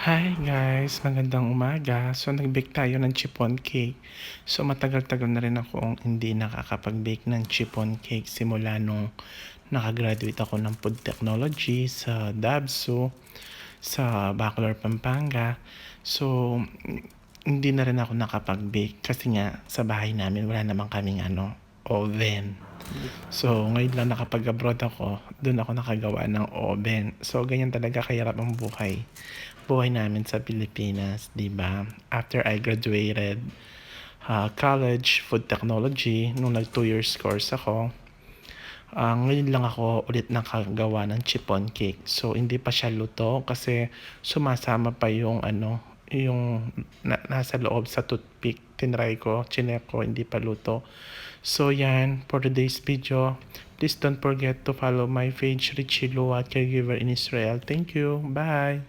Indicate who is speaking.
Speaker 1: Hi guys, magandang umaga. So nag-bake tayo ng chiffon cake. So matagal-tagal na rin akong hindi nakakapag-bake ng chiffon cake simula nung nakagraduate ako ng food technology sa DABSU sa Bacolor, Pampanga. So hindi na rin ako nakapag-bake kasi nga sa bahay namin wala naman kaming oven. So ngayon lang nakapag-abroad ako, doon ako nakagawa ng oven. So ganyan talaga kahirap ang buhay namin sa Pilipinas, 'di ba? After I graduated college food technology nung nag 2 years course ako, ngayon lang ako ulit nakagawa ng chiffon cake. So hindi pa siya luto kasi sumasama pa yung nasa loob sa toothpick. Tinry ko, chinek ko, hindi pa luto. So yan, for today's video, please don't forget to follow my page Richie Luat, caregiver in Israel. Thank you. Bye.